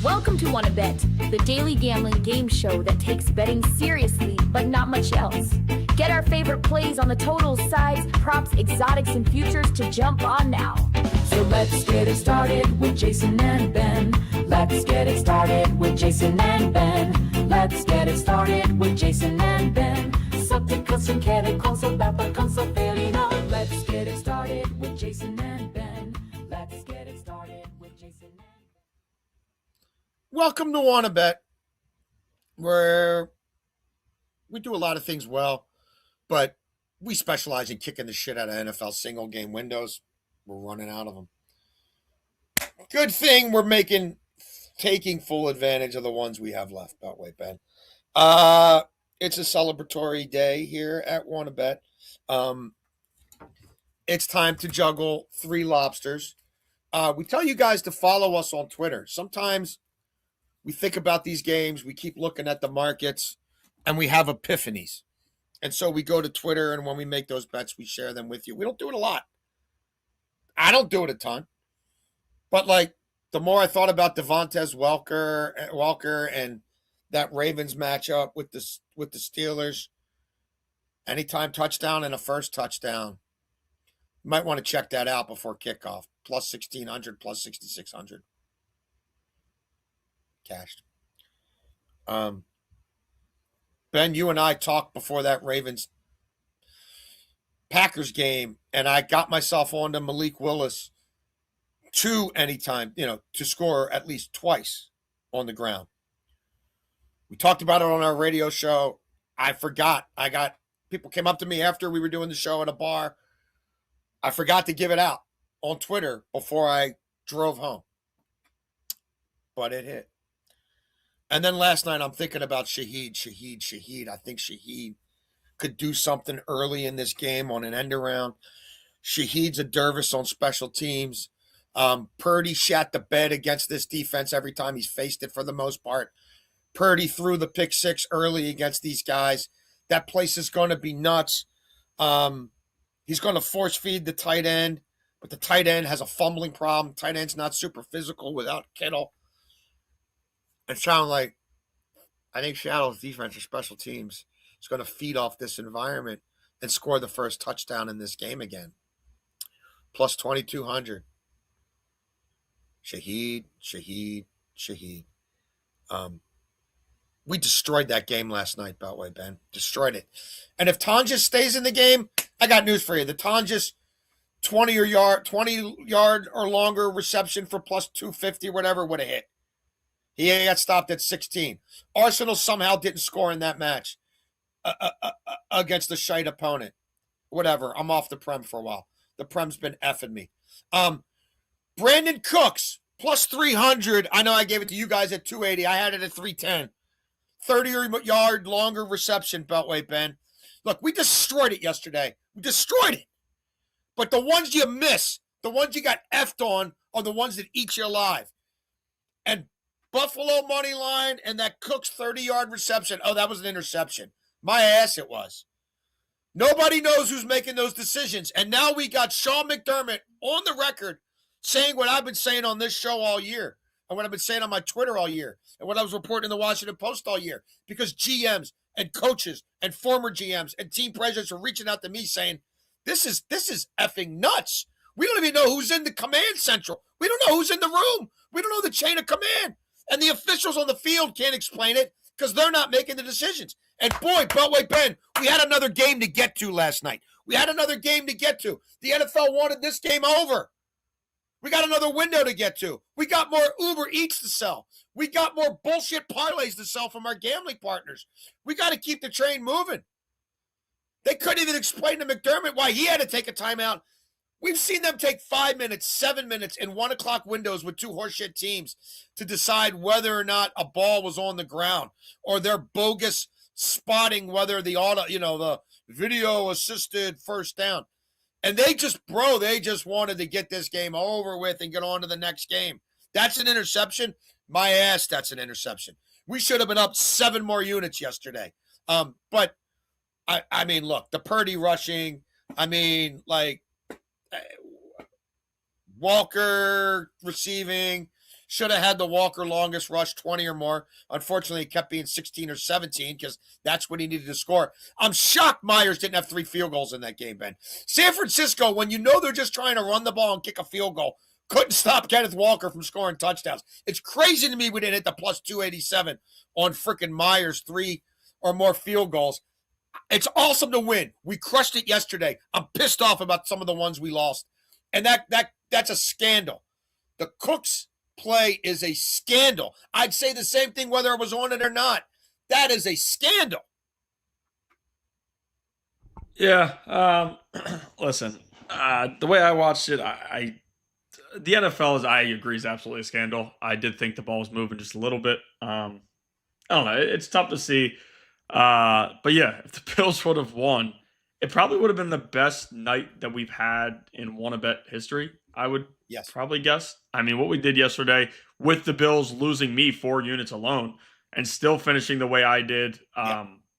Welcome to Wanna Bet, the daily gambling game show that takes betting seriously, but not much else. Get our favorite plays on the totals, sides, props, exotics, and futures to jump on now. So let's get it started with Jason and Ben. Let's get it started with Jason and Ben. Let's get it started with Jason and Ben. Så att det som känner konsoldater konsolferino. Let's get it started with Jason and Ben. Let's get it started with Jason and Ben. Welcome to Wanna Bet, where we do a lot of things well, but we specialize in kicking the shit out of NFL single game windows. We're running out of them. Good thing we're taking full advantage of the ones we have left. Beltway Ben. It's a celebratory day here at Wanna Bet. It's time to juggle 3 lobsters. We tell you guys to follow us on Twitter. Sometimes we think about these games, we keep looking at the markets, and we have epiphanies. And so we go to Twitter, and when we make those bets, we share them with you. We don't do it a lot. I don't do it a ton. But, the more I thought about Devontae Walker and that Ravens matchup with the Steelers, anytime touchdown and a first touchdown, you might want to check that out before kickoff. Plus 1,600, plus 6,600. Cashed. Ben, you and I talked before that Ravens-Packers game, and I got myself onto Malik Willis to score at least twice on the ground. We talked about it on our radio show. I forgot. People came up to me after we were doing the show at a bar. I forgot to give it out on Twitter before I drove home. But it hit. And then last night, I'm thinking about Shaheed. I think Shaheed could do something early in this game on an end around. Shaheed's a dervis on special teams. Purdy shat the bed against this defense every time he's faced it for the most part. Purdy threw the pick 6 early against these guys. That place is going to be nuts. He's going to force feed the tight end, but the tight end has a fumbling problem. Tight end's not super physical without Kittle. It sounds like I think Seattle's defense or special teams is going to feed off this environment and score the first touchdown in this game again. Plus 2,200. Shaheed. We destroyed that game last night, Beltway Ben. Destroyed it. And if Tonjes stays in the game, I got news for you. The Tonjes 20-yard or longer reception for plus 250, whatever, would have hit. He got stopped at 16. Arsenal somehow didn't score in that match against a shite opponent. Whatever. I'm off the Prem for a while. The Prem's been effing me. Brandon Cooks, plus 300. I know I gave it to you guys at 280. I had it at 310. 30-yard longer reception, Beltway Ben. Look, we destroyed it yesterday. We destroyed it. But the ones you miss, the ones you got effed on, are the ones that eat you alive. And Buffalo money line and that Cooks 30-yard reception. Oh, that was an interception. My ass it was. Nobody knows who's making those decisions. And now we got Sean McDermott on the record saying what I've been saying on this show all year and what I've been saying on my Twitter all year and what I was reporting in the Washington Post all year. Because GMs and coaches and former GMs and team presidents are reaching out to me saying, this is effing nuts. We don't even know who's in the command central. We don't know who's in the room. We don't know the chain of command. And the officials on the field can't explain it because they're not making the decisions. And boy, Beltway Ben, we had another game to get to last night. We had another game to get to. The NFL wanted this game over. We got another window to get to. We got more Uber Eats to sell. We got more bullshit parlays to sell from our gambling partners. We got to keep the train moving. They couldn't even explain to McDermott why he had to take a timeout. We've seen them take 5 minutes, 7 minutes, and 1 o'clock windows with 2 horseshit teams to decide whether or not a ball was on the ground or their bogus spotting whether the video assisted first down. And they just wanted to get this game over with and get on to the next game. That's an interception. My ass, that's an interception. We should have been up 7 more units yesterday. But I mean, look, the Purdy rushing, Walker receiving, should have had the Walker longest rush, 20 or more. Unfortunately, it kept being 16 or 17 because that's what he needed to score. I'm shocked Myers didn't have 3 field goals in that game, Ben. San Francisco, when you know they're just trying to run the ball and kick a field goal, couldn't stop Kenneth Walker from scoring touchdowns. It's crazy to me we didn't hit the plus 287 on freaking Myers, 3 or more field goals. It's awesome to win. We crushed it yesterday. I'm pissed off about some of the ones we lost. And that's a scandal. The Cooks play is a scandal. I'd say the same thing whether I was on it or not. That is a scandal. Yeah. Listen, the way I watched it, the NFL, I agree, is absolutely a scandal. I did think the ball was moving just a little bit. I don't know. It's tough to see. But yeah, if the Bills would have won, it probably would have been the best night that we've had in Wannabet history, I would probably guess. I mean, what we did yesterday with the Bills losing me 4 units alone and still finishing the way I did,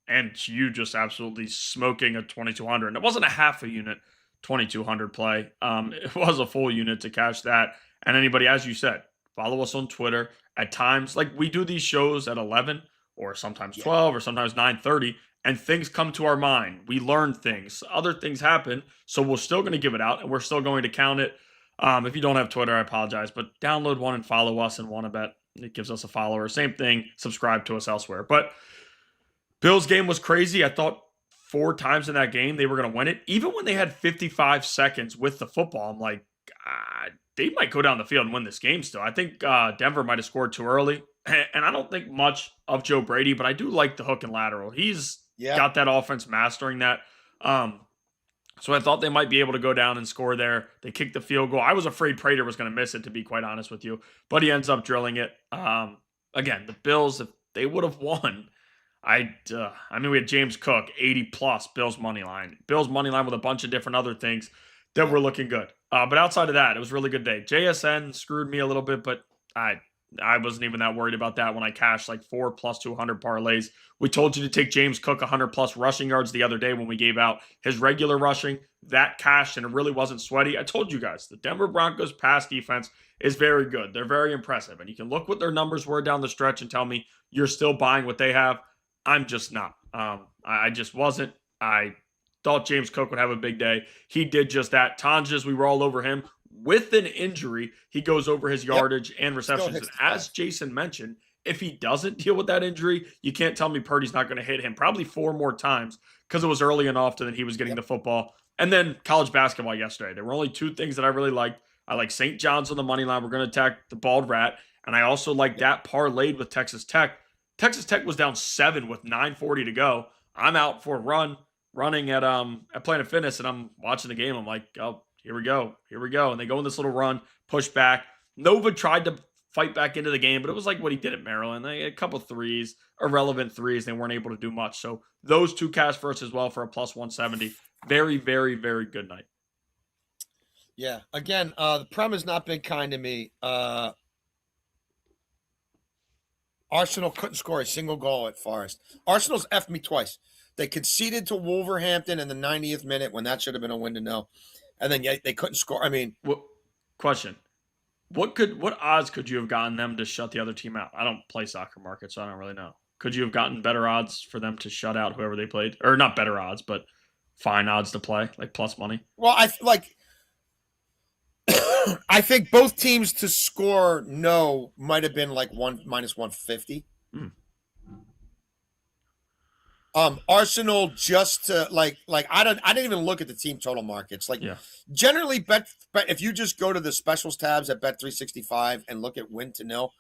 and you just absolutely smoking a 2,200. And it wasn't a half a unit 2,200 play. It was a full unit to catch that. And anybody, as you said, follow us on Twitter. At times, like we do these shows at 11 or sometimes 12 or sometimes 9:30, and things come to our mind. We learn things. Other things happen. So we're still going to give it out, and we're still going to count it. If you don't have Twitter, I apologize. But download one and follow us and Wannabet. It gives us a follower. Same thing. Subscribe to us elsewhere. But Bills game was crazy. I thought 4 times in that game they were going to win it. Even when they had 55 seconds with the football, I'm like, they might go down the field and win this game still. I think Denver might have scored too early. And I don't think much of Joe Brady, but I do like the hook and lateral. He's got that offense mastering that. So I thought they might be able to go down and score there. They kicked the field goal. I was afraid Prater was going to miss it, to be quite honest with you. But he ends up drilling it. Again, the Bills, if they would have won, I mean, we had James Cook, 80-plus Bills money line. Bills money line with a bunch of different other things that were looking good. But outside of that, it was a really good day. JSN screwed me a little bit, but I wasn't even that worried about that when I cashed like 4 plus 200 parlays. We told you to take James Cook 100 plus rushing yards the other day when we gave out his regular rushing. That cashed and it really wasn't sweaty. I told you guys, the Denver Broncos pass defense is very good. They're very impressive. And you can look what their numbers were down the stretch and tell me you're still buying what they have. I'm just not. I just wasn't. I thought James Cook would have a big day. He did just that. Tonjes, we were all over him. With an injury, he goes over his yardage and receptions. And as Jason mentioned, if he doesn't deal with that injury, you can't tell me Purdy's not going to hit him probably 4 more times because it was early and often that he was getting the football. And then college basketball yesterday. There were only 2 things that I really liked. I like St. John's on the money line. We're going to attack the Bald Rat. And I also like that parlayed with Texas Tech. Texas Tech was down 7 with 9:40 to go. I'm out for a running at Planet Fitness, and I'm watching the game. I'm like, oh, here we go. And they go in this little run, push back. Nova tried to fight back into the game, but it was like what he did at Maryland. They had a couple threes, irrelevant threes. They weren't able to do much. So those 2 cash first as well for a plus 170. Very, very, very good night. Yeah. Again, the Prem has not been kind to me. Arsenal couldn't score a single goal at Forest. Arsenal's effed me twice. They conceded to Wolverhampton in the 90th minute when that should have been a win to know. And then they couldn't score. I mean, question. What odds could you have gotten them to shut the other team out? I don't play soccer market, so I don't really know. Could you have gotten better odds for them to shut out whoever they played? Or not better odds, but fine odds to play, like plus money? Well, I think both teams to score no might have been like minus 150. Arsenal just to I didn't even look at the team total markets. Generally bet if you just go to the specials tabs at Bet365 and look at win to nil,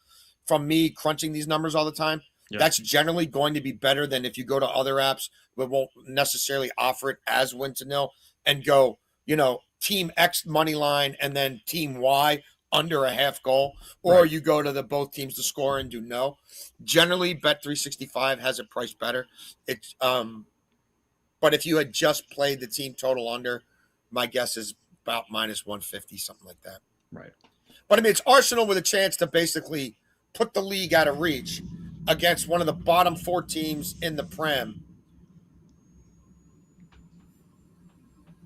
from me crunching these numbers all the time, that's generally going to be better than if you go to other apps that won't necessarily offer it as win to nil and go, team X money line and then team Y under a half goal, or you go to the both teams to score and do no. Generally, Bet365 has it priced better. It's but if you had just played the team total under, my guess is about minus 150, something like that. Right. But I mean, it's Arsenal with a chance to basically put the league out of reach against one of the bottom 4 teams in the Prem.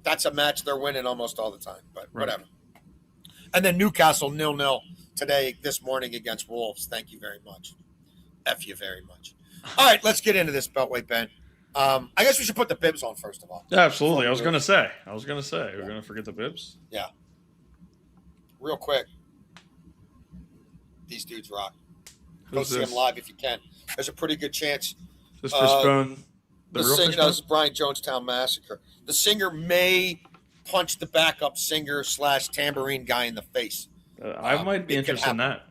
That's a match they're winning almost all the time, but whatever. And then Newcastle 0-0 this morning against Wolves. Thank you very much. F you very much. All right, let's get into this Beltway, Ben. I guess we should put the bibs on first of all. Yeah, absolutely. I was going to say. We're going to forget the bibs. Yeah. Real quick. These dudes rock. Go see them live if you can. There's a pretty good chance. This Fishbone, the real Fishbone? This is Brian Jonestown Massacre. The singer may punch the backup singer / tambourine guy in the face. I might be interested in that.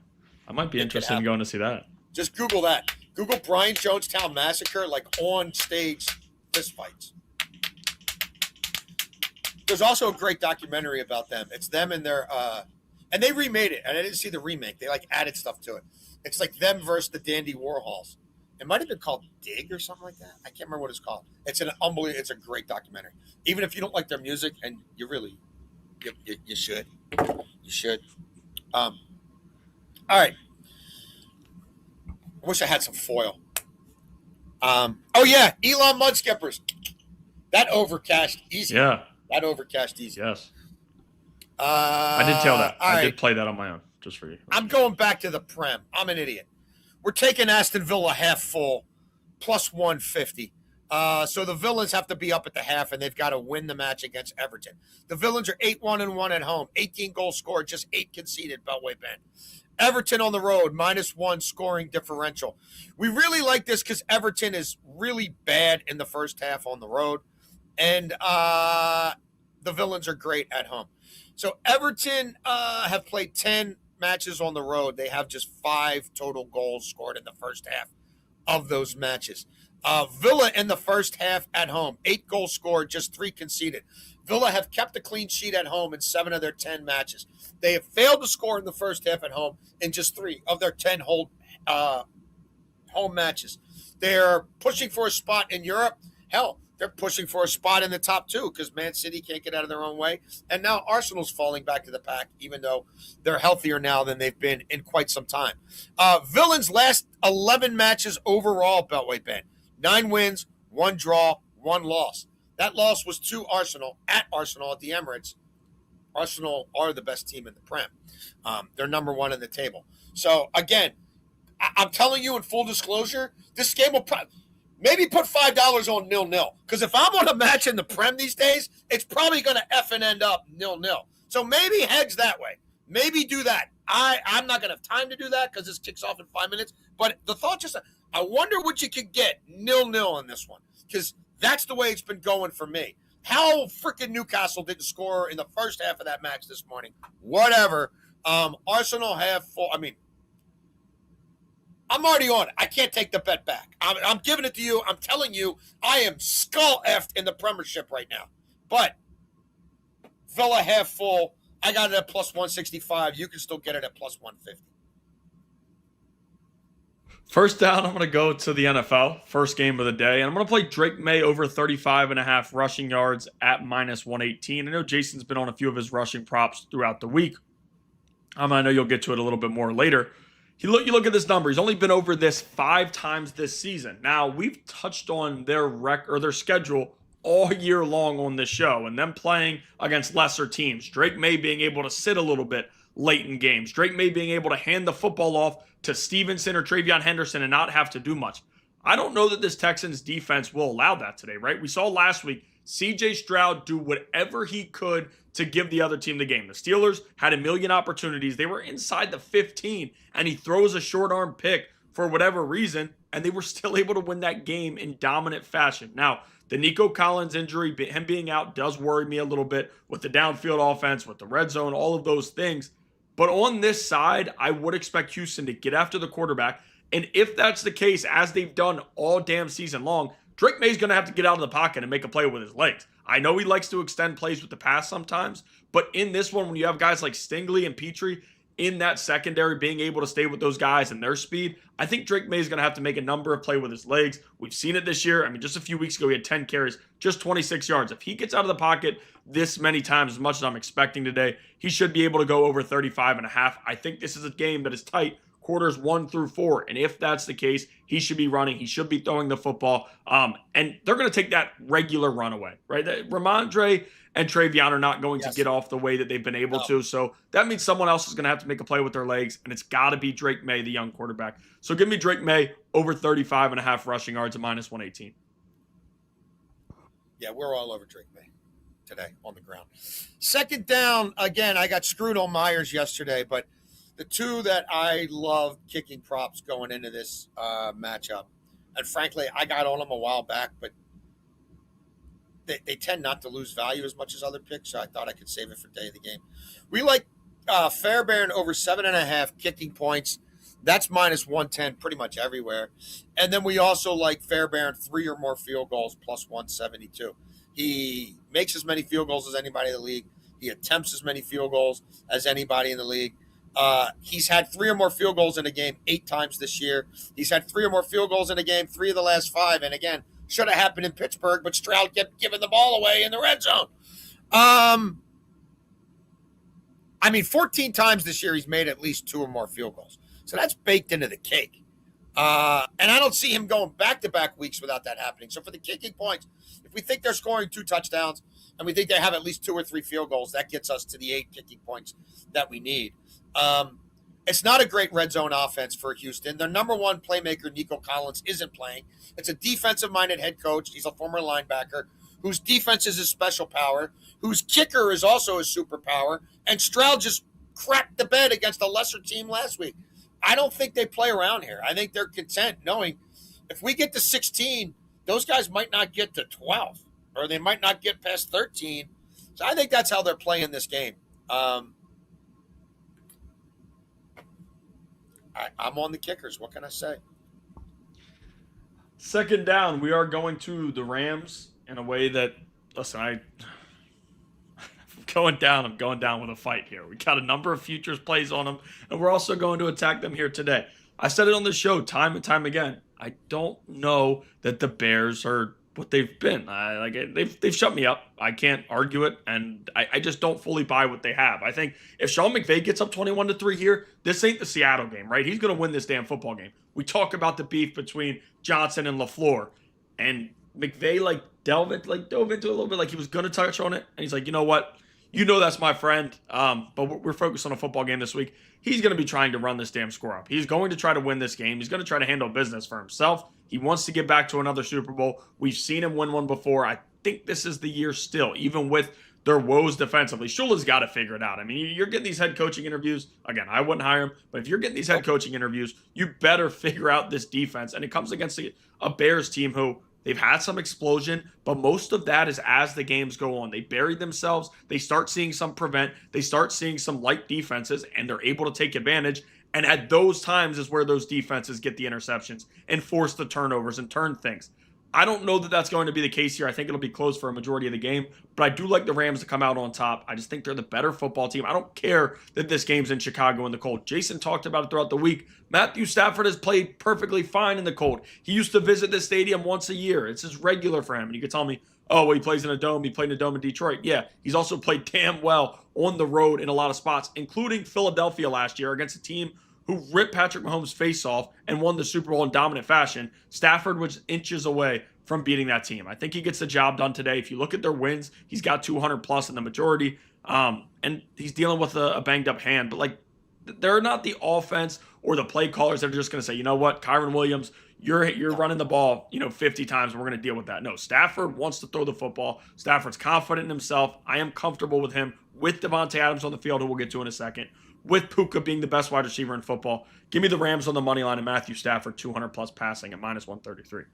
I might be interested in going to see that. Just Google that. Google Brian Jonestown Massacre, like on stage fist fights. There's also a great documentary about them. It's them and their and they remade it. And I didn't see the remake. They like added stuff to it. It's like them versus the Dandy Warhols. It might have been called Dig or something like that. I can't remember what it's called. It's it's a great documentary. Even if you don't like their music, and you really, you should. You should. All right. I wish I had some foil. Oh yeah, Elon Mudskippers. That overcashed easy. Yeah. That overcashed easy. Yes. I did tell that. I did right. play that on my own, just for you. I'm going back to the Prem. I'm an idiot. We're taking Aston Villa half full, plus 150. So the Villains have to be up at the half, and they've got to win the match against Everton. The Villains are 8-1-1 at home, 18 goals scored, just 8 conceded, Beltway Ben. Everton on the road, -1 scoring differential. We really like this because Everton is really bad in the first half on the road, and the Villains are great at home. So Everton have played 10 matches on the road. They have just 5 total goals scored in the first half of those matches. Villa in the first half at home, 8 goals scored, just 3 conceded. Villa have kept a clean sheet at home in 7 of their 10 matches. They have failed to score in the first half at home in just 3 of their 10 home matches. They're pushing for a spot in Europe. Hell, they're pushing for a spot in the top 2 because Man City can't get out of their own way. And now Arsenal's falling back to the pack, even though they're healthier now than they've been in quite some time. Villains' last 11 matches overall, Beltway Ben. 9 wins, 1 draw, 1 loss. That loss was to Arsenal at the Emirates. Arsenal are the best team in the Prem. They're number 1 in the table. So, again, I'm telling you in full disclosure, this game will maybe put $5 on 0-0. Because if I'm on a match in the Prem these days, it's probably going to effing end up 0-0. So maybe hedge that way. Maybe do that. I'm not going to have time to do that because this kicks off in 5 minutes. But the thought just, I wonder what you could get 0-0 in this one. Because that's the way it's been going for me. How freaking Newcastle didn't score in the first half of that match this morning. Whatever. Arsenal have full. I mean, I'm already on it. I can't take the bet back. I'm giving it to you. I'm telling you, I am skull-effed in the Premiership right now. But Villa half full. I got it at plus 165. You can still get it at plus 150. First down, I'm going to go to the NFL, first game of the day, and I'm going to play Drake May over 35.5 rushing yards at minus 118. I know Jason's been on a few of his rushing props throughout the week. I know you'll get to it a little bit more later. You look at this number. He's only been over this 5 times this season. Now, we've touched on their schedule all year long on this show, and them playing against lesser teams. Drake May being able to sit a little bit late in games. Drake May being able to hand the football off to Stevenson or Travion Henderson and not have to do much. I don't know that this Texans defense will allow that today, right? We saw last week C.J. Stroud do whatever he could to give the other team the game. The Steelers had a million opportunities. They were inside the 15, and he throws a short arm pick for whatever reason, and they were still able to win that game in dominant fashion. Now, the Nico Collins injury, him being out, does worry me a little bit with the downfield offense, with the red zone, all of those things. But on this side, I would expect Houston to get after the quarterback. And if that's the case, as they've done all damn season long, Drake May's going to have to get out of the pocket and make a play with his legs. I know he likes to extend plays with the pass sometimes, but in this one, when you have guys like Stingley and Petrie in that secondary being able to stay with those guys and their speed, I think Drake May is going to have to make a number of plays with his legs. We've seen it this year. I mean, just a few weeks ago, he had 10 carries, just 26 yards. If he gets out of the pocket this many times, as much as I'm expecting today, he should be able to go over 35.5. I think this is a game that is tight, quarters 1 through 4. And if that's the case, he should be running. He should be throwing the football. And they're going to take that regular run away, right? Ramondre and Travion are not going to Yes. get off the way that they've been able No. to. So that means someone else is going to have to make a play with their legs, and it's got to be Drake May, the young quarterback. So give me Drake May over 35.5 rushing yards at -118. Yeah, we're all over Drake May today on the ground. Second down, again, I got screwed on Myers yesterday, but the two that I love kicking props going into this matchup, and frankly, I got on them a while back, but they tend not to lose value as much as other picks, so I thought I could save it for day of the game. We like Fairbairn over 7.5 kicking points. That's -110 pretty much everywhere. And then we also like Fairbairn 3 or more field goals plus 172. He makes as many field goals as anybody in the league. He attempts as many field goals as anybody in the league. He's had 3 or more field goals in a game 8 times this year. He's had 3 or more field goals in a game 3 of the last 5. And again, should have happened in Pittsburgh, but Stroud kept giving the ball away in the red zone. 14 times this year he's made at least 2 or more field goals. So that's baked into the cake. And I don't see him going back-to-back weeks without that happening. So for the kicking points, if we think they're scoring 2 touchdowns and we think they have at least 2 or 3 field goals, that gets us to the 8 kicking points that we need. It's not a great red zone offense for Houston. Their number one playmaker, Nico Collins, isn't playing. It's a defensive-minded head coach. He's a former linebacker whose defense is his special power, whose kicker is also his superpower, and Stroud just cracked the bed against a lesser team last week. I don't think they play around here. I think they're content knowing if we get to 16, those guys might not get to 12, or they might not get past 13. So I think that's how they're playing this game. I'm on the kickers. What can I say? Second down, we are going to the Rams in a way that, listen, I'm going down with a fight here. We got a number of futures plays on them, and we're also going to attack them here today. I said it on the show time and time again. I don't know that the Bears are what they've been. They've shut me up. I can't argue it, and I just don't fully buy what they have. I think if Sean McVay gets up 21-3 here, this ain't the Seattle game, right? He's going to win this damn football game. We talk about the beef between Johnson and LaFleur, and McVay dove into it a little bit, like he was going to touch on it, and he's like, you know what? You know that's my friend, but we're focused on a football game this week. He's going to be trying to run this damn score up. He's going to try to win this game. He's going to try to handle business for himself. He wants to get back to another Super Bowl. We've seen him win one before. I think this is the year still, even with their woes defensively. Shula's got to figure it out. I mean, you're getting these head coaching interviews. Again, I wouldn't hire him, but if you're getting these head coaching interviews, you better figure out this defense. And it comes against a Bears team who they've had some explosion, but most of that is as the games go on. They bury themselves. They start seeing some prevent. They start seeing some light defenses, and they're able to take advantage. And at those times is where those defenses get the interceptions and force the turnovers and turn things. I don't know that that's going to be the case here. I think it'll be close for a majority of the game, but I do like the Rams to come out on top. I just think they're the better football team. I don't care that this game's in Chicago in the cold. Jason talked about it throughout the week. Matthew Stafford has played perfectly fine in the cold. He used to visit this stadium once a year. It's just regular for him. And you could tell me, oh, well, he plays in a dome. He played in a dome in Detroit. Yeah, he's also played damn well on the road in a lot of spots, including Philadelphia last year against a team who ripped Patrick Mahomes' face off and won the Super Bowl in dominant fashion. Stafford was inches away from beating that team. I think he gets the job done today. If you look at their wins, he's got 200 plus in the majority, and he's dealing with a banged up hand. But they're not the offense or the play callers that are just going to say, you know what, Kyron Williams, you're running the ball, 50 times, and we're going to deal with that. No, Stafford wants to throw the football. Stafford's confident in himself. I am comfortable with him, with Devontae Adams on the field, who we'll get to in a second, with Puka being the best wide receiver in football. Give me the Rams on the money line and Matthew Stafford 200 plus passing at -133.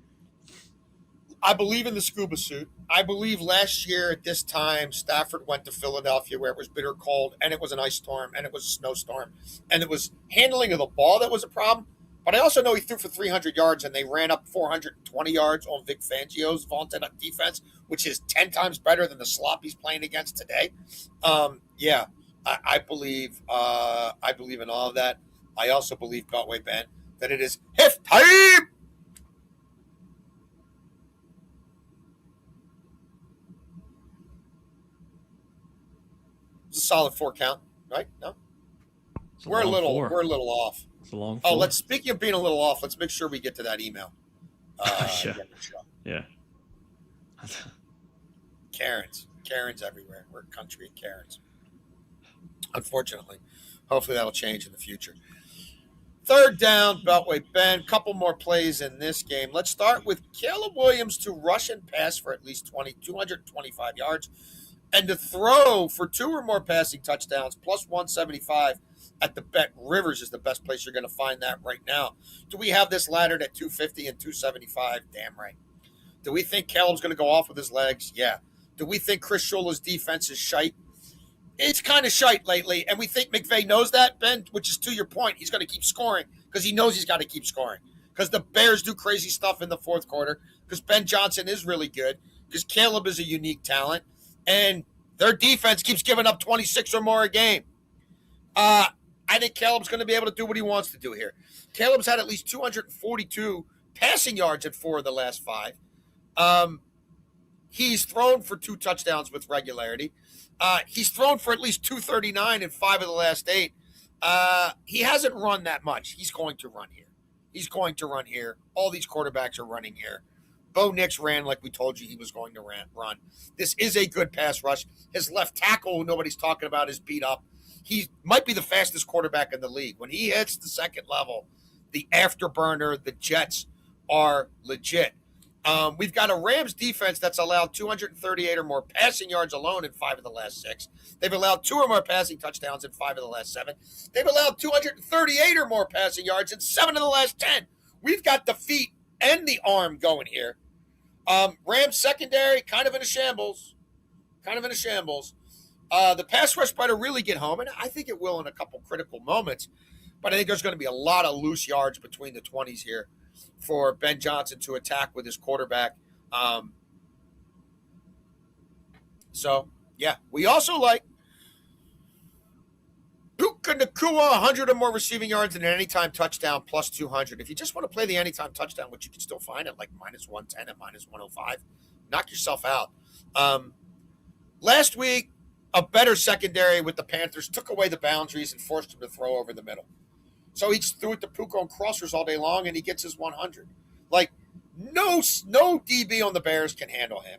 I believe in the scuba suit. I believe last year at this time, Stafford went to Philadelphia where it was bitter cold, and it was an ice storm, and it was a snowstorm, and it was handling of the ball that was a problem. But I also know he threw for 300 yards, and they ran up 420 yards on Vic Fangio's vaunted defense, which is 10 times better than the slop he's playing against today. I believe in all of that. I also believe, Beltway Ben, that it is half time. It's a solid 4 count, right? No, we're a little off. It's a long 4. four. Speaking of being a little off, let's make sure we get to that email. Yeah. Karens. Karens everywhere. We're a country of Karens. Unfortunately. Hopefully that'll change in the future. Third down, Beltway. Ben, couple more plays in this game. Let's start with Caleb Williams to rush and pass for at least 225 yards and to throw for 2 or more passing touchdowns, plus 175 at the Bet Rivers is the best place you're going to find that right now. Do we have this laddered at 250 and 275? Damn right. Do we think Caleb's going to go off with his legs? Yeah. Do we think Chris Shula's defense is shite? It's kind of shite lately, and we think McVay knows that, Ben, which is to your point. He's going to keep scoring because he knows he's got to keep scoring because the Bears do crazy stuff in the fourth quarter because Ben Johnson is really good because Caleb is a unique talent, and their defense keeps giving up 26 or more a game. I think Caleb's going to be able to do what he wants to do here. Caleb's had at least 242 passing yards at 4 of the last 5. He's thrown for 2 touchdowns with regularity. He's thrown for at least 239 in 5 of the last 8. He hasn't run that much. He's going to run here. All these quarterbacks are running here. Bo Nix ran like we told you he was going to run. This is a good pass rush. His left tackle, who nobody's talking about, is beat up. He might be the fastest quarterback in the league. When he hits the second level, the afterburner, the Jets are legit. We've got a Rams defense that's allowed 238 or more passing yards alone in 5 of the last 6. They've allowed 2 or more passing touchdowns in 5 of the last 7. They've allowed 238 or more passing yards in 7 of the last 10. We've got the feet and the arm going here. Rams secondary, kind of in a shambles. The pass rush better really get home, and I think it will in a couple critical moments. But I think there's going to be a lot of loose yards between the 20s here for Ben Johnson to attack with his quarterback. We also like Puka Nacua, 100 or more receiving yards and an anytime touchdown, plus 200. If you just want to play the anytime touchdown, which you can still find at like minus 110 and minus 105, knock yourself out. Last week, a better secondary with the Panthers took away the boundaries and forced him to throw over the middle. So he just threw it to Puka and crossers all day long, and he gets his 100. Like, no DB on the Bears can handle him.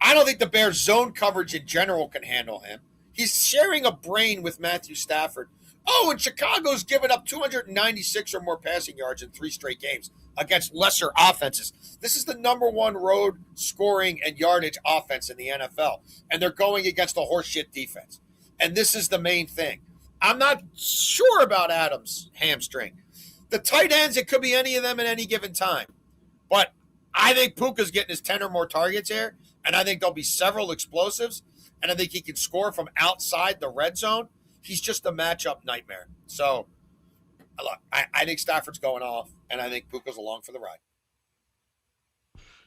I don't think the Bears' zone coverage in general can handle him. He's sharing a brain with Matthew Stafford. Oh, and Chicago's given up 296 or more passing yards in 3 straight games against lesser offenses. This is the number 1 road scoring and yardage offense in the NFL, and they're going against a horseshit defense. And this is the main thing. I'm not sure about Adams' hamstring. The tight ends, it could be any of them at any given time. But I think Puka's getting his 10 or more targets here, and I think there'll be several explosives, and I think he can score from outside the red zone. He's just a matchup nightmare. So, look, I think Stafford's going off, and I think Puka's along for the ride.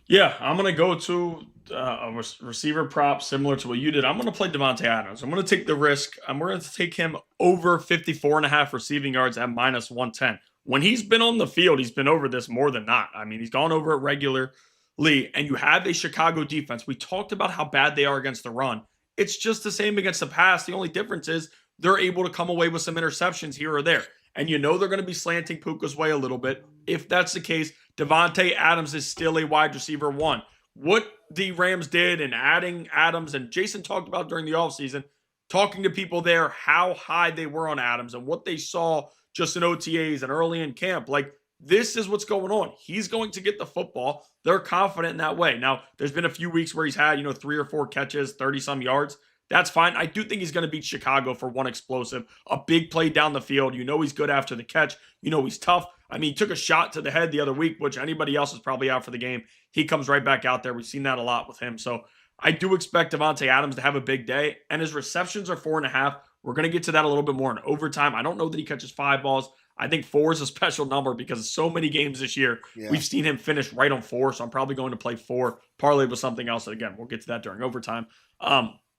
Yeah, I'm going to go to a receiver prop similar to what you did. I'm going to play Davante Adams. I'm going to take the risk. I'm going to take him over 54.5 receiving yards at minus 110. When he's been on the field, he's been over this more than not. I mean, he's gone over it regularly, and you have a Chicago defense. We talked about how bad they are against the run. It's just the same against the pass. The only difference is they're able to come away with some interceptions here or there. And you know they're going to be slanting Puka's way a little bit. If that's the case, Davante Adams is still a wide receiver 1. What the Rams did in adding Adams, and Jason talked about during the offseason, talking to people there, how high they were on Adams and what they saw just in OTAs and early in camp. Like, this is what's going on. He's going to get the football. They're confident in that way. Now, there's been a few weeks where he's had, 3 or 4 catches, 30-some yards. That's fine. I do think he's going to beat Chicago for one explosive, a big play down the field. He's good after the catch. He's tough. I mean, he took a shot to the head the other week, which anybody else is probably out for the game. He comes right back out there. We've seen that a lot with him. So I do expect Davante Adams to have a big day, and his receptions are 4.5. We're going to get to that a little bit more in overtime. I don't know that he catches 5 balls. I think 4 is a special number because of so many games this year. Yeah. We've seen him finish right on 4, so I'm probably going to play 4, parlay with something else. And again, we'll get to that during overtime.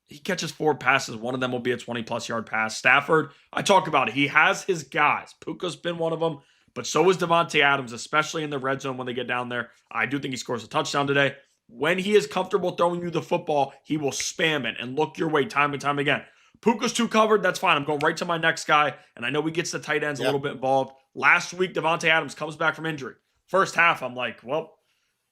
He catches 4 passes. One of them will be a 20-plus yard pass. Stafford, I talk about it. He has his guys. Puka's been one of them, but so is Davante Adams, especially in the red zone when they get down there. I do think he scores a touchdown today. When he is comfortable throwing you the football, he will spam it and look your way time and time again. Puka's too covered. That's fine. I'm going right to my next guy, and I know he gets the tight ends a little bit involved. Last week, Davante Adams comes back from injury. First half, I'm like, well,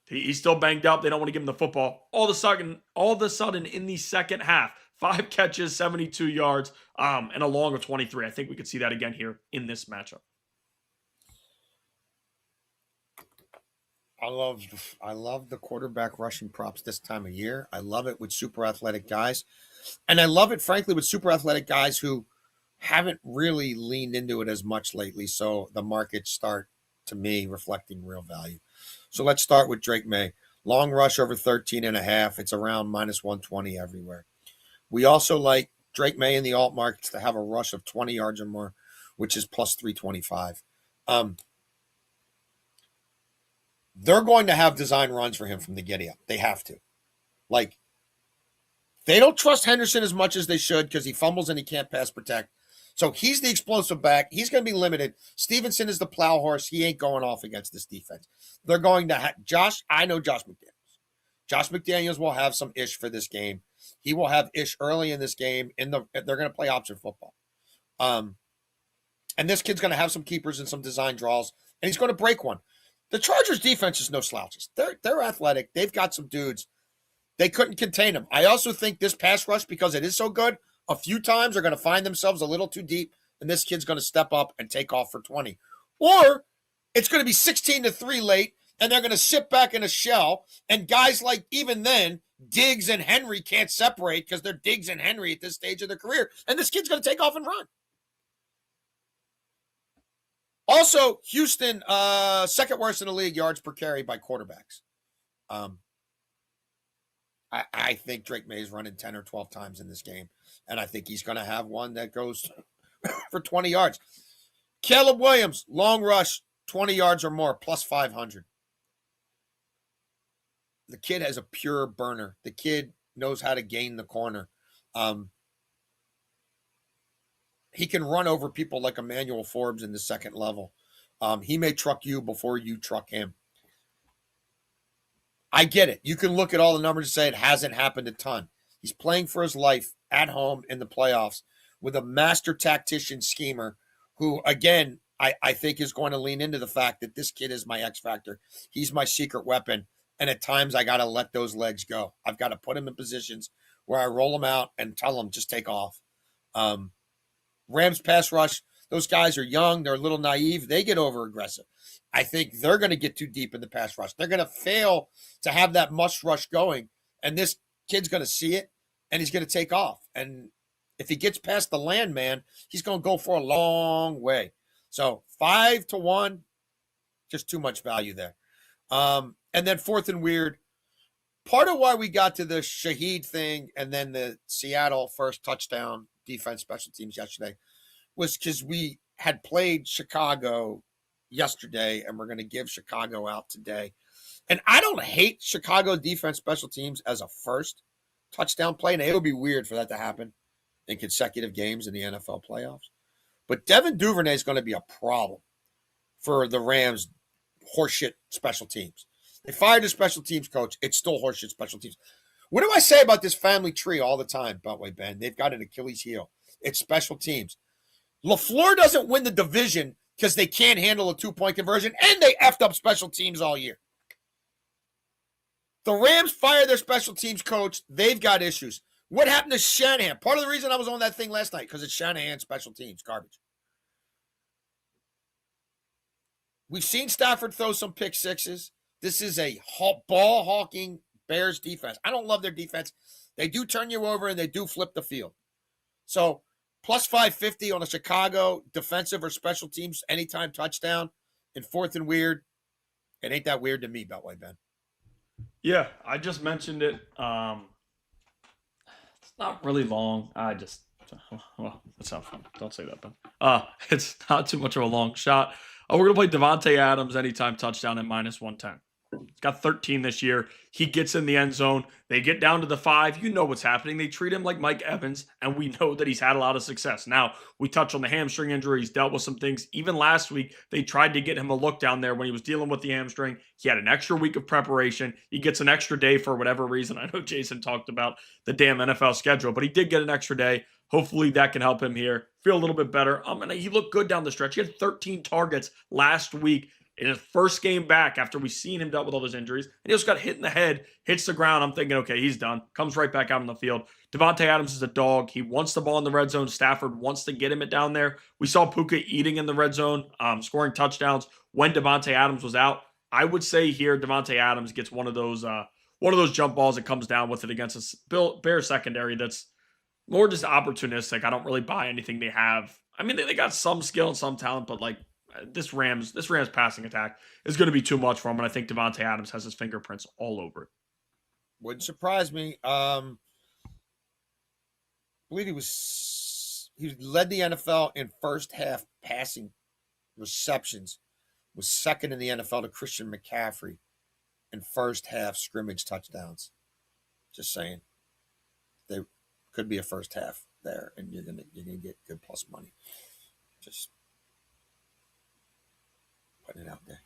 He's still banged up. They don't want to give him the football. All of a sudden, in the second half, 5 catches, 72 yards, and a long of 23. I think we could see that again here in this matchup. I love the quarterback rushing props this time of year. I love it with super athletic guys. And I love it, frankly, with super athletic guys who haven't really leaned into it as much lately. So the markets start, to me, reflecting real value. So let's start with Drake May. Long rush over 13.5. It's around minus 120 everywhere. We also like Drake May in the alt markets to have a rush of 20 yards or more, which is plus 325. They're going to have design runs for him from the giddy up. They have to. Like, they don't trust Henderson as much as they should because he fumbles and he can't pass protect. So he's the explosive back. He's going to be limited. Stevenson is the plow horse. He ain't going off against this defense. They're going to have I know Josh McDaniels. Josh McDaniels will have some ish for this game. He will have ish early in this game. They're going to play option football. And this kid's going to have some keepers and some design draws, and he's going to break one. The Chargers defense is no slouches. They're athletic. They've got some dudes. They couldn't contain him. I also think this pass rush, because it is so good, a few times are going to find themselves a little too deep, and this kid's going to step up and take off for 20. Or it's going to be 16-3 late, and they're going to sit back in a shell, and guys like, even then, Diggs and Henry can't separate because they're Diggs and Henry at this stage of their career, and this kid's going to take off and run. Also, Houston, second worst in the league, yards per carry by quarterbacks. I think Drake May is running 10 or 12 times in this game, and I think he's going to have one that goes for 20 yards. Caleb Williams, long rush, 20 yards or more, plus 500. The kid has a pure burner. The kid knows how to gain the corner. He can run over people like Emmanuel Forbes in the second level. He may truck you before you truck him. I get it. You can look at all the numbers and say it hasn't happened a ton. He's playing for his life at home in the playoffs with a master tactician schemer who, again, I think is going to lean into the fact that this kid is my X factor. He's my secret weapon. And at times I got to let those legs go. I've got to put him in positions where I roll him out and tell him just take off. Rams pass rush, those guys are young. They're a little naive. They get over aggressive. I think they're going to get too deep in the pass rush. They're going to fail to have that must rush going. And this kid's going to see it, and he's going to take off. And if he gets past the landman, he's going to go for a long way. So 5-1, just too much value there. And then fourth and weird. Part of why we got to the Shaheed thing and then the Seattle first touchdown defense special teams yesterday was because we had played Chicago yesterday and we're going to give Chicago out today. And I don't hate Chicago defense special teams as a first touchdown play. And it would be weird for that to happen in consecutive games in the NFL playoffs. But Devin Duvernay is going to be a problem for the Rams' horseshit special teams. They fired a special teams coach. It's still horseshit special teams. What do I say about this family tree all the time, Beltway Ben? They've got an Achilles heel. It's special teams. LaFleur doesn't win the division because they can't handle a 2-point conversion, and they effed up special teams all year. The Rams fired their special teams coach. They've got issues. What happened to Shanahan? Part of the reason I was on that thing last night, because it's Shanahan special teams. Garbage. We've seen Stafford throw some pick sixes. This is a ball-hawking Bears defense. I don't love their defense. They do turn you over, and they do flip the field. So, plus 550 on a Chicago defensive or special teams anytime touchdown in fourth and weird. It ain't that weird to me, Beltway Ben. Yeah, I just mentioned it. It's not really long. Well, that's not fun. Don't say that, Ben. It's not too much of a long shot. We're going to play Devontae Adams anytime touchdown at minus 110. He's got 13 this year. He gets in the end zone. They get down to the 5. You know what's happening. They treat him like Mike Evans, and we know that he's had a lot of success. Now, we touch on the hamstring injury. He's dealt with some things. Even last week, they tried to get him a look down there when he was dealing with the hamstring. He had an extra week of preparation. He gets an extra day for whatever reason. I know Jason talked about the damn NFL schedule, but he did get an extra day. Hopefully that can help him here feel a little bit better. And he looked good down the stretch. He had 13 targets last week in his first game back after we've seen him dealt with all those injuries, and he just got hit in the head, hits the ground. I'm thinking, okay, he's done. Comes right back out on the field. Devontae Adams is a dog. He wants the ball in the red zone. Stafford wants to get him it down there. We saw Puka eating in the red zone, scoring touchdowns when Devontae Adams was out. I would say here Devontae Adams gets one of those jump balls that comes down with it against a Bears secondary that's more just opportunistic. I don't really buy anything they have. I mean, they got some skill and some talent, but like this Rams passing attack is going to be too much for him, and I think Devontae Adams has his fingerprints all over it. Wouldn't surprise me. I believe he led the NFL in first half passing receptions, was second in the NFL to Christian McCaffrey in first half scrimmage touchdowns. Just saying. They could be a first half there, and you're gonna get good plus money. Just putting it out there.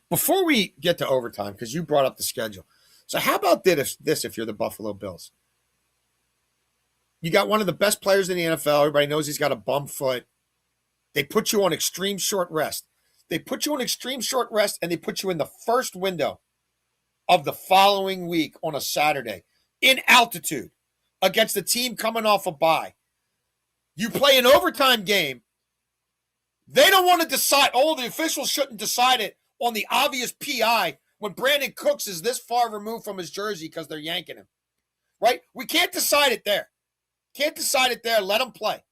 Before we get to overtime, because you brought up the schedule. So how about this if you're the Buffalo Bills? You got one of the best players in the NFL. Everybody knows he's got a bum foot. They put you on extreme short rest. And they put you in the first window of the following week on a Saturday in altitude against a team coming off a bye. You play an overtime game. They don't want to decide. The officials shouldn't decide it on the obvious PI when Brandon Cooks is this far removed from his jersey because they're yanking him. Right? We can't decide it there. Let them play.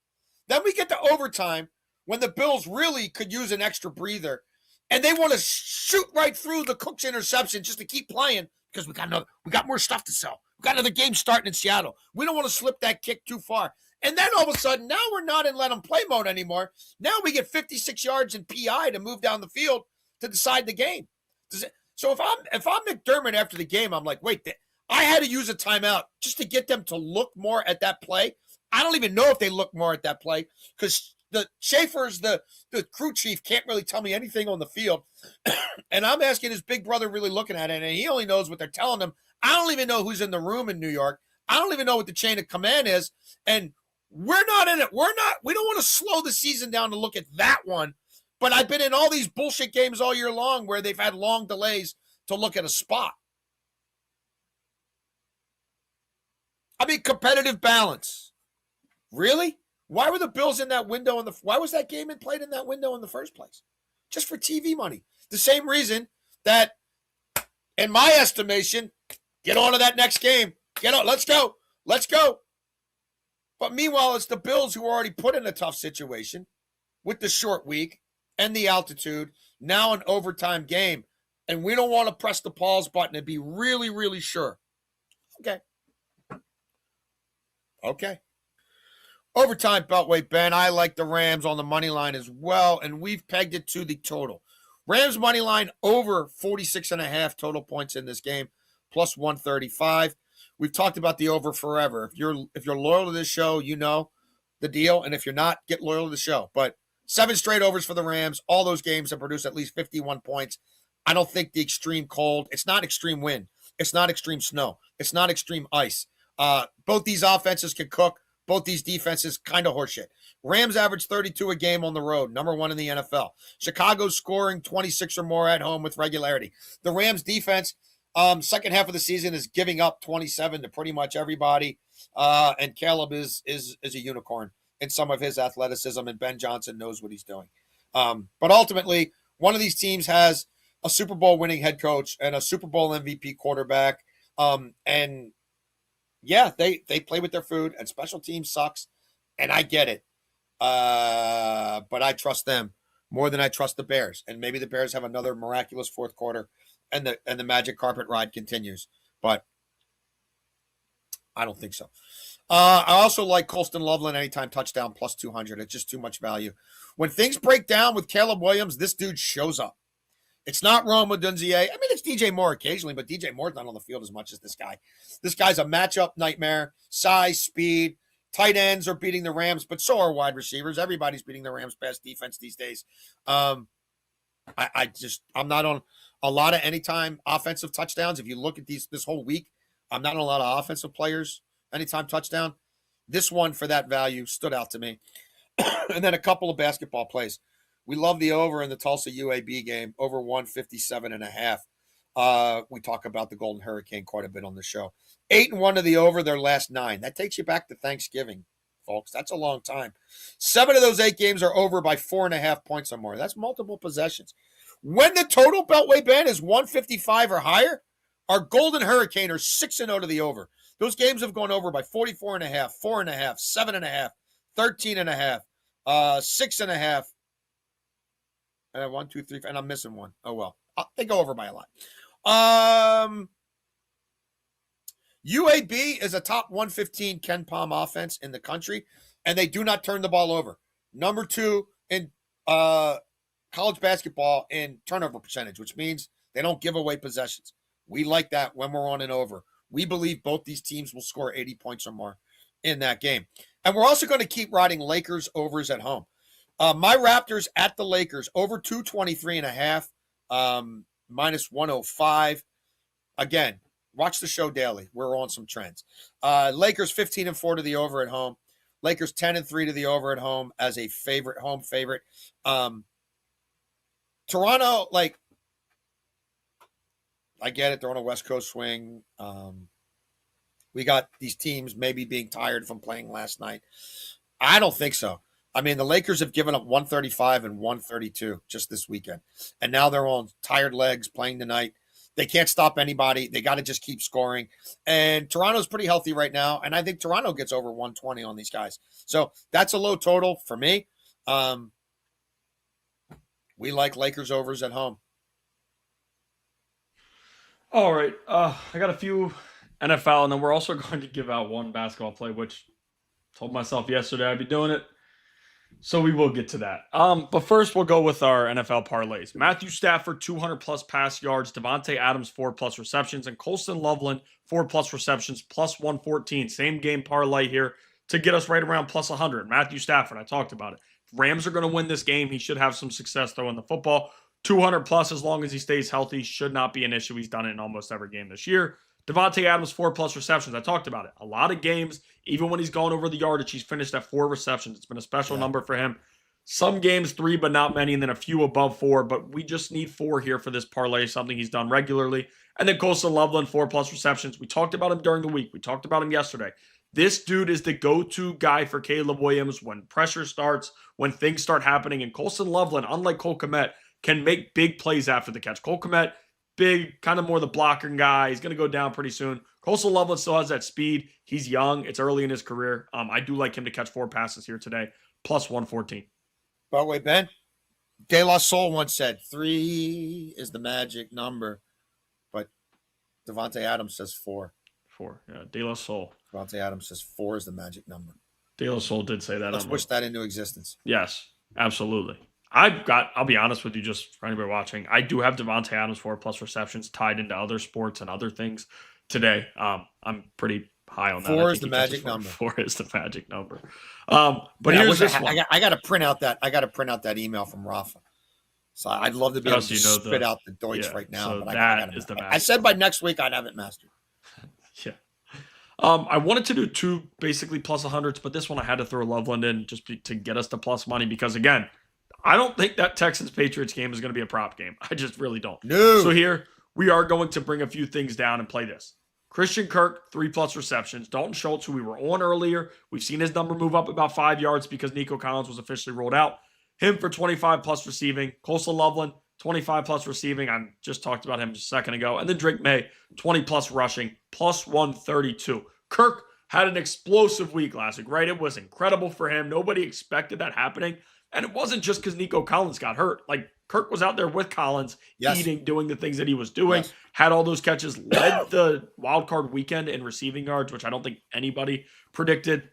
Then we get to overtime when the Bills really could use an extra breather, and they want to shoot right through the Cooks interception just to keep playing because we got more stuff to sell. We got another game starting in Seattle. We don't want to slip that kick too far. And then all of a sudden, now we're not in let them play mode anymore. Now we get 56 yards in PI to move down the field to decide the game. So if I'm McDermott after the game, I'm like, wait, I had to use a timeout just to get them to look more at that play. I don't even know if they look more at that play because the Schaefer's the crew chief can't really tell me anything on the field. And I'm asking his big brother really looking at it, and he only knows what they're telling him. I don't even know who's in the room in New York. I don't even know what the chain of command is. And we're not in it. We don't want to slow the season down to look at that one. But I've been in all these bullshit games all year long where they've had long delays to look at a spot. I mean, competitive balance. Really? Why were the Bills in that window? Why was that game played in that window in the first place? Just for TV money. The same reason that, in my estimation, get on to that next game. Get on. Let's go. But meanwhile, it's the Bills who are already put in a tough situation with the short week and the altitude. Now an overtime game. And we don't want to press the pause button and be really, really sure. Okay. Overtime Beltway, Ben. I like the Rams on the money line as well, and we've pegged it to the total. Rams money line over 46.5 total points in this game, plus 135. We've talked about the over forever. If you're loyal to this show, you know the deal, and if you're not, get loyal to the show. But 7 straight overs for the Rams. All those games have produced at least 51 points. I don't think the extreme cold, it's not extreme wind. It's not extreme snow. It's not extreme ice. Both these offenses can cook. Both these defenses, kind of horseshit. Rams average 32 a game on the road, number 1 in the NFL. Chicago's scoring 26 or more at home with regularity. The Rams defense, second half of the season, is giving up 27 to pretty much everybody. And Caleb is a unicorn in some of his athleticism, and Ben Johnson knows what he's doing. But ultimately, one of these teams has a Super Bowl winning head coach and a Super Bowl MVP quarterback. And yeah, they play with their food, and special teams sucks, and I get it. But I trust them more than I trust the Bears, and maybe the Bears have another miraculous fourth quarter, and the magic carpet ride continues. But I don't think so. I also like Colston Loveland anytime touchdown plus 200. It's just too much value. When things break down with Caleb Williams, this dude shows up. It's not Rome Odunze. I mean, it's DJ Moore occasionally, but DJ Moore's not on the field as much as this guy. This guy's a matchup nightmare. Size, speed. Tight ends are beating the Rams, but so are wide receivers. Everybody's beating the Rams' best defense these days. I'm not on a lot of anytime offensive touchdowns. If you look at this whole week, I'm not on a lot of offensive players anytime touchdown. This one for that value stood out to me. And then a couple of basketball plays. We love the over in the Tulsa UAB game, over 157.5. We talk about the Golden Hurricane quite a bit on the show. 8-1 to the over their last 9. That takes you back to Thanksgiving, folks. That's a long time. 7 of those 8 games are over by 4.5 points or more. That's multiple possessions. When the total Beltway band is 155 or higher, our Golden Hurricane are 6-0 to the over. Those games have gone over by 44.5, 4.5, 7.5, 13.5, 6.5. 1, 2, 3, and I'm missing one. Oh well, they go over by a lot. UAB is a top 115 Ken Palm offense in the country, and they do not turn the ball over. Number 2 in college basketball in turnover percentage, which means they don't give away possessions. We like that when we're on an over. We believe both these teams will score 80 points or more in that game. And we're also going to keep riding Lakers overs at home. My Raptors at the Lakers, over 223.5, minus 105. Again, watch the show daily. We're on some trends. Lakers 15-4 to the over at home. Lakers 10-3 to the over at home as a favorite, home favorite. Toronto, I get it. They're on a West Coast swing. We got these teams maybe being tired from playing last night. I don't think so. I mean, the Lakers have given up 135 and 132 just this weekend. And now they're on tired legs playing tonight. They can't stop anybody. They got to just keep scoring. And Toronto's pretty healthy right now. And I think Toronto gets over 120 on these guys. So that's a low total for me. We like Lakers overs at home. All right. I got a few NFL, and then we're also going to give out one basketball play, which I told myself yesterday I'd be doing it. So we will get to that. But first, we'll go with our NFL parlays. Matthew Stafford, 200-plus pass yards. Devontae Adams, 4-plus receptions. And Colston Loveland, 4-plus receptions, plus 114. Same game parlay here to get us right around plus 100. Matthew Stafford, I talked about it. If Rams are going to win this game, he should have some success throwing the football. 200-plus as long as he stays healthy should not be an issue. He's done it in almost every game this year. Devontae Adams, 4-plus receptions. I talked about it. A lot of games, even when he's gone over the yardage, he's finished at 4 receptions. It's been a special number for him. Some games 3, but not many, and then a few above 4. But we just need 4 here for this parlay, something he's done regularly. And then Colston Loveland, 4-plus receptions. We talked about him during the week. We talked about him yesterday. This dude is the go-to guy for Caleb Williams when pressure starts, when things start happening. And Colston Loveland, unlike Cole Kmet, can make big plays after the catch. Cole Kmet, big, kind of more the blocking guy. He's going to go down pretty soon. Colston Loveland still has that speed. He's young. It's early in his career. I do like him to catch 4 passes here today, plus 114. By the way, Ben, De La Soul once said 3 is the magic number, but Devontae Adams says 4. 4, yeah. De La Soul. Devontae Adams says 4 is the magic number. De La Soul did say that. Let's push that into existence. Yes, absolutely. I'll be honest with you, just for anybody watching, I do have Devontae Adams 4-plus receptions tied into other sports and other things today. I'm pretty high on that. 4 is the magic number. 4 is the magic number. But here's this one. I got to print out that email from Rafa. So I'd love to be able to spit out the Deutsch right now. So but that is the magic. I said by next week I'd have it mastered. Yeah. I wanted to do 2 basically plus 100s, but this one I had to throw Loveland in just to get us to plus money because, again, I don't think that Texans-Patriots game is going to be a prop game. I just really don't. No. So here, we are going to bring a few things down and play this. Christian Kirk, 3-plus receptions. Dalton Schultz, who we were on earlier. We've seen his number move up about 5 yards because Nico Collins was officially rolled out. Him for 25-plus receiving. Colston Loveland, 25-plus receiving. I just talked about him just a second ago. And then Drake May, 20-plus rushing, plus 132. Kirk had an explosive week last week, right? It was incredible for him. Nobody expected that happening. And it wasn't just because Nico Collins got hurt. Like, Kirk was out there with Collins, eating, doing the things that he was doing, had all those catches, led the wild card weekend in receiving yards, which I don't think anybody predicted.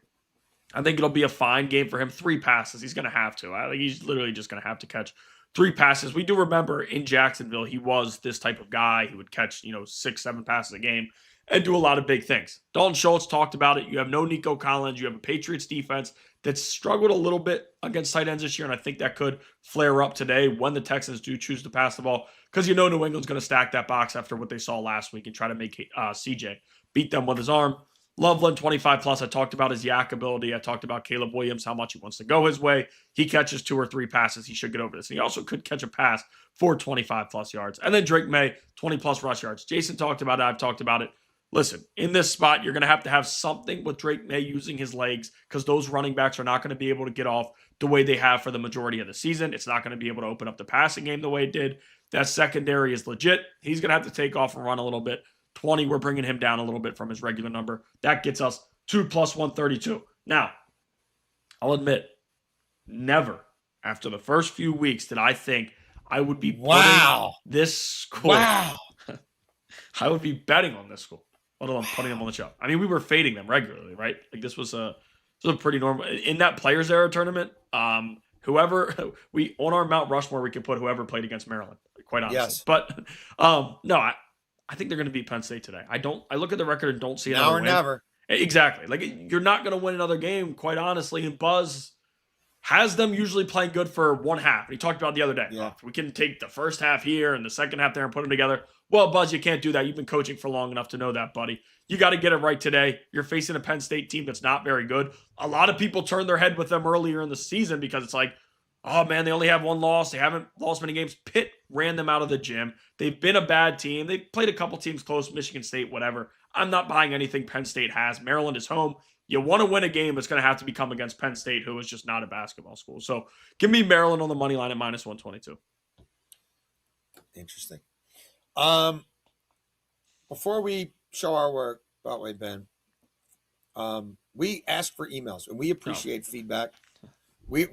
I think it'll be a fine game for him. 3 passes. He's going to have to. I think he's literally just going to have to catch 3 passes. We do remember in Jacksonville, he was this type of guy. He would catch, 6, 7 passes a game and do a lot of big things. Dalton Schultz talked about it. You have no Nico Collins. You have a Patriots defense that's struggled a little bit against tight ends this year, and I think that could flare up today when the Texans do choose to pass the ball because New England's going to stack that box after what they saw last week and try to make CJ beat them with his arm. Loveland, 25 plus. I talked about his yak ability. I talked about Caleb Williams, how much he wants to go his way. He catches 2 or 3 passes. He should get over this. And he also could catch a pass for 25 plus yards. And then Drake May, 20 plus rush yards. Jason talked about it. I've talked about it. Listen, in this spot, you're going to have something with Drake May using his legs because those running backs are not going to be able to get off the way they have for the majority of the season. It's not going to be able to open up the passing game the way it did. That secondary is legit. He's going to have to take off and run a little bit. 20, we're bringing him down a little bit from his regular number. That gets us 2 plus 132. Now, I'll admit, never after the first few weeks did I think I would be putting this school. Wow. I would be betting on this school, let alone putting them on the show. I mean, we were fading them regularly, right? Like this was a pretty normal in that Players Era tournament. Whoever we on our Mount Rushmore, we could put whoever played against Maryland. Quite honestly, Yes. But no, I think they're going to beat Penn State today. I look at the record and don't see another Now or win. never. Exactly. Like you're not going to win another game, quite honestly. And Buzz has them usually playing good for one half. He talked about it the other day. Yeah. We can take the first half here and the second half there and put them together. Well, Buzz, you can't do that. You've been coaching for long enough to know that, buddy. You got to get it right today. You're facing a Penn State team that's not very good. A lot of people turned their head with them earlier in the season because it's like, oh, man, they only have one loss. They haven't lost many games. Pitt ran them out of the gym. They've been a bad team. They played a couple teams close, Michigan State, whatever. I'm not buying anything Penn State has. Maryland is home. You want to win a game, it's going to have to become against Penn State, who is just not a basketball school. So give me Maryland on the money line at minus 122. Interesting. Before we show our work, by the way, Ben, we ask for emails and we appreciate feedback. We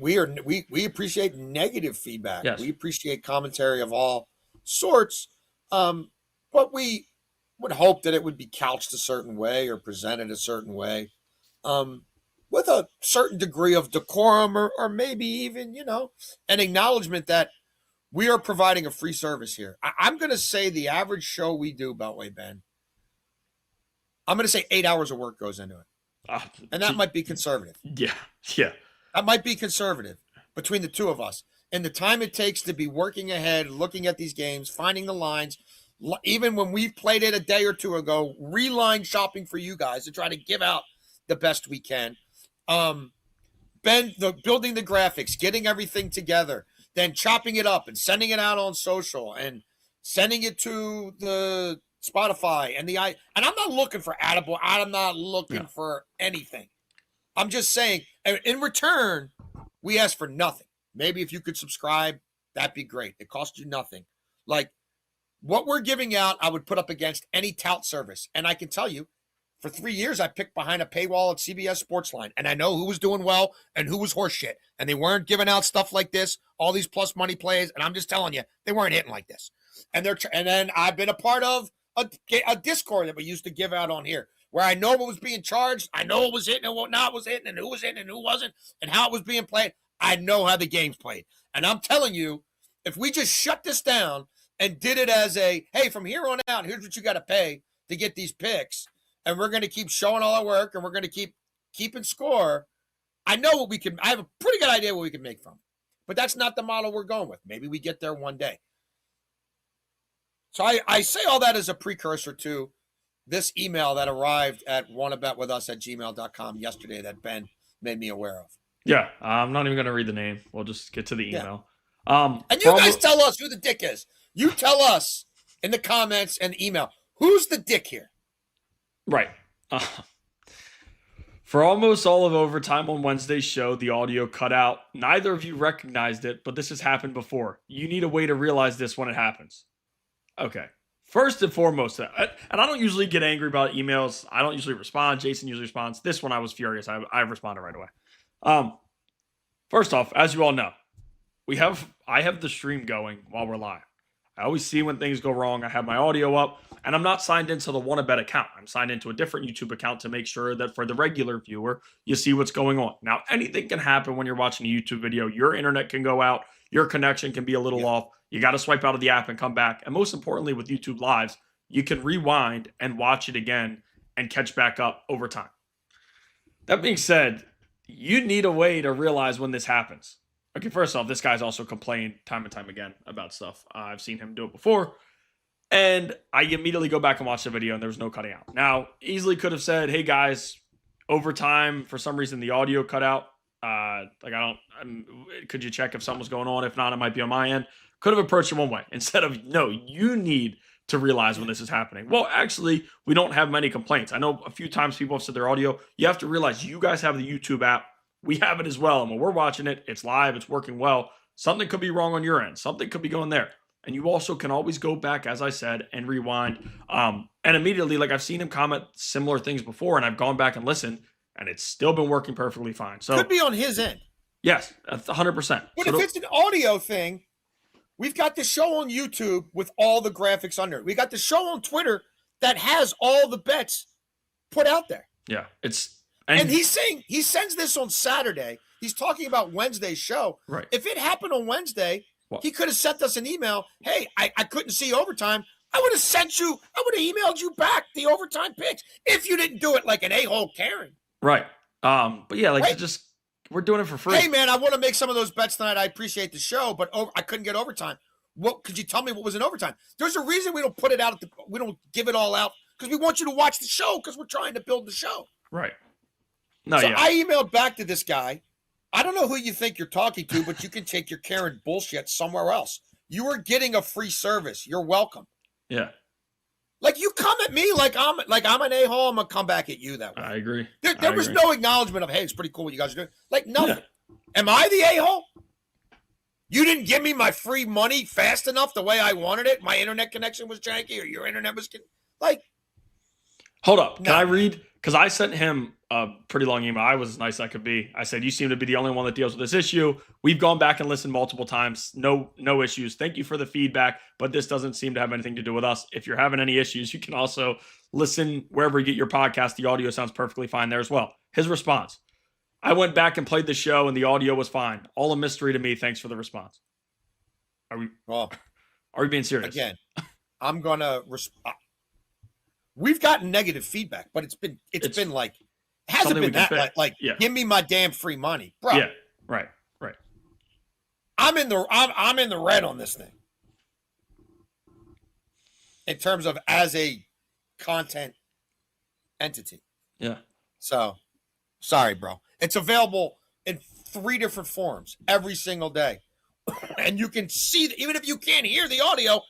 appreciate negative feedback. Yes. We appreciate commentary of all sorts. But we would hope that it would be couched a certain way or presented a certain way, with a certain degree of decorum or maybe even, an acknowledgement that we are providing a free service here. I'm going to say the average show we do, Beltway Ben, I'm going to say 8 hours of work goes into it. And that might be conservative. Yeah. That might be conservative between the two of us. And the time it takes to be working ahead, looking at these games, finding the lines, even when we've played it a day or two ago, reline shopping for you guys to try to give out the best we can. Ben, building the graphics, getting everything together, then chopping it up and sending it out on social and sending it to the Spotify and and I'm not looking for attaboy. I'm not looking for anything. I'm just saying, in return, we ask for nothing. Maybe if you could subscribe, that'd be great. It costs you nothing. Like what we're giving out, I would put up against any tout service. And I can tell you, for 3 years, I picked behind a paywall at CBS Sportsline, and I know who was doing well and who was horseshit. And they weren't giving out stuff like this, all these plus money plays. And I'm just telling you, they weren't hitting like this. And then I've been a part of a Discord that we used to give out on here, where I know what was being charged, I know what was hitting and what not was hitting, and who was hitting and who wasn't, and how it was being played. I know how the game's played. And I'm telling you, if we just shut this down and did it as hey, from here on out, here's what you got to pay to get these picks, and we're going to keep showing all our work, and we're going to keep keeping score, I have a pretty good idea what we can make from it. But that's not the model we're going with. Maybe we get there one day. So I say all that as a precursor to this email that arrived at wantabetwithus@gmail.com yesterday that Ben made me aware of. Yeah, I'm not even going to read the name. We'll just get to the email. And you guys tell us who the dick is. You tell us in the comments and email, who's the dick here? Right. For almost all of overtime on Wednesday's show, the audio cut out. Neither of you recognized it, but this has happened before. You need a way to realize this when it happens. Okay. First and foremost, and I don't usually get angry about emails. I don't usually respond. Jason usually responds. This one I was furious. I responded right away. First off, as you all know, I have the stream going while we're live. I always see when things go wrong. I have my audio up, and I'm not signed into the WannaBet account. I'm signed into a different YouTube account to make sure that for the regular viewer, you see what's going on. Now, anything can happen when you're watching a YouTube video. Your internet can go out. Your connection can be a little off. You got to swipe out of the app and come back. And most importantly, with YouTube Lives, you can rewind and watch it again and catch back up over time. That being said, you need a way to realize when this happens. Okay, first off, this guy's also complained time and time again about stuff. I've seen him do it before. And I immediately go back and watch the video, and there was no cutting out. Now, easily could have said, hey, guys, overtime, for some reason, the audio cut out. Could you check if something was going on? If not, it might be on my end. Could have approached it one way instead of, no, you need to realize when this is happening. Well, actually, we don't have many complaints. I know a few times people have said their audio. You have to realize you guys have the YouTube app. We have it as well. And when we're watching it, it's live, it's working well. Something could be wrong on your end. Something could be going there. And you also can always go back, as I said, and rewind. And immediately, like I've seen him comment similar things before, and I've gone back and listened, and it's still been working perfectly fine. So could be on his end. Yes, 100%. But if it's an audio thing, we've got the show on YouTube with all the graphics under it. We got the show on Twitter that has all the bets put out there. Yeah, and he's saying he sends this on Saturday. He's talking about Wednesday's show. Right. If it happened on Wednesday, he could have sent us an email. Hey, I couldn't see overtime. I would have emailed you back the overtime picks if you didn't do it like an a-hole Karen. Right. But yeah, like we're doing it for free. Hey man, I want to make some of those bets tonight. I appreciate the show, but I couldn't get overtime. What could you tell me what was in overtime? There's a reason we don't put it out we don't give it all out because we want you to watch the show because we're trying to build the show. Right. I emailed back to this guy. I don't know who you think you're talking to, but you can take your Karen bullshit somewhere else. You are getting a free service. You're welcome. Yeah. Like you come at me like I'm an a-hole, I'm gonna come back at you that way. I agree. There was no acknowledgement of, hey, it's pretty cool what you guys are doing. Like nothing. Yeah. Am I the a-hole? You didn't give me my free money fast enough the way I wanted it. My internet connection was janky, or your internet was like. Hold up. Can I read? Because I sent him a pretty long email. I was as nice as I could be. I said, you seem to be the only one that deals with this issue. We've gone back and listened multiple times. No issues. Thank you for the feedback, but this doesn't seem to have anything to do with us. If you're having any issues, you can also listen wherever you get your podcast. The audio sounds perfectly fine there as well. His response: I went back and played the show and the audio was fine. All a mystery to me. Thanks for the response. Are we being serious? Again, I'm going to we've gotten negative feedback, but it's been like, it hasn't been that like give me my damn free money, bro. Yeah, right. I'm in the red on this thing in terms of as a content entity. Yeah. So, sorry, bro. It's available in 3 different forms every single day, and you can see that even if you can't hear the audio,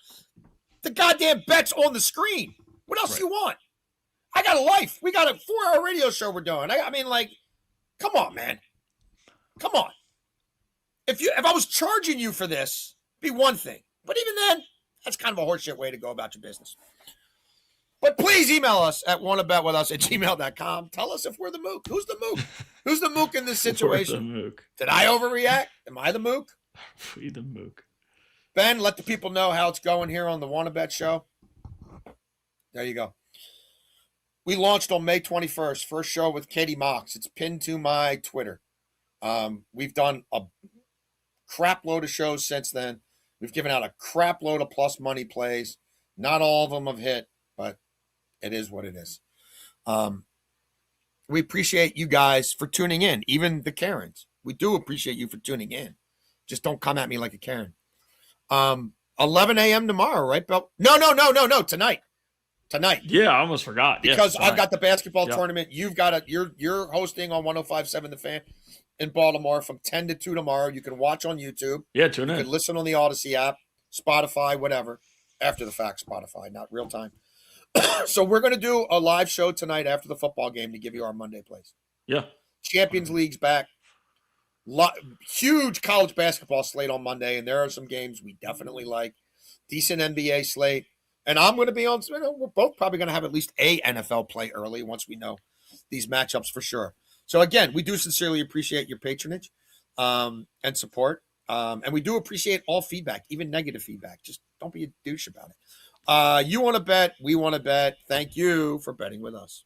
the goddamn bet's on the screen. What else do you want? I got a life. We got a 4-hour radio show we're doing. I mean, like, come on, man. Come on. If I was charging you for this, it'd be one thing. But even then, that's kind of a horseshit way to go about your business. But please email us at wannabetwithus@gmail.com. Tell us if we're the mook. Who's the mook? Who's the mook in this situation? We're the mook. Did I overreact? Am I the mook? We the mook. Ben, let the people know how it's going here on the Wannabet show. There you go. We launched on May 21st, first show with Katie Mox. It's pinned to my Twitter. We've done a crap load of shows since then. We've given out a crap load of plus money plays. Not all of them have hit, but it is what it is. We appreciate you guys for tuning in, even the Karens. We do appreciate you for tuning in. Just don't come at me like a Karen. 11 a.m. tomorrow, right, Bill? No, tonight. Yeah, I almost forgot. Because I've got the basketball tournament. You've got you're hosting on 105.7 The Fan in Baltimore from 10 to 2 tomorrow. You can watch on YouTube. Yeah, tune in. You can listen on the Odyssey app, Spotify, whatever. After the fact, Spotify, not real time. So we're going to do a live show tonight after the football game to give you our Monday plays. Yeah. Champions League's back. Huge college basketball slate on Monday, and there are some games we definitely like. Decent NBA slate. And I'm going to be on, we're both probably going to have at least a NFL play early once we know these matchups for sure. So again, we do sincerely appreciate your patronage and support. And we do appreciate all feedback, even negative feedback. Just don't be a douche about it. You want to bet, we want to bet. Thank you for betting with us.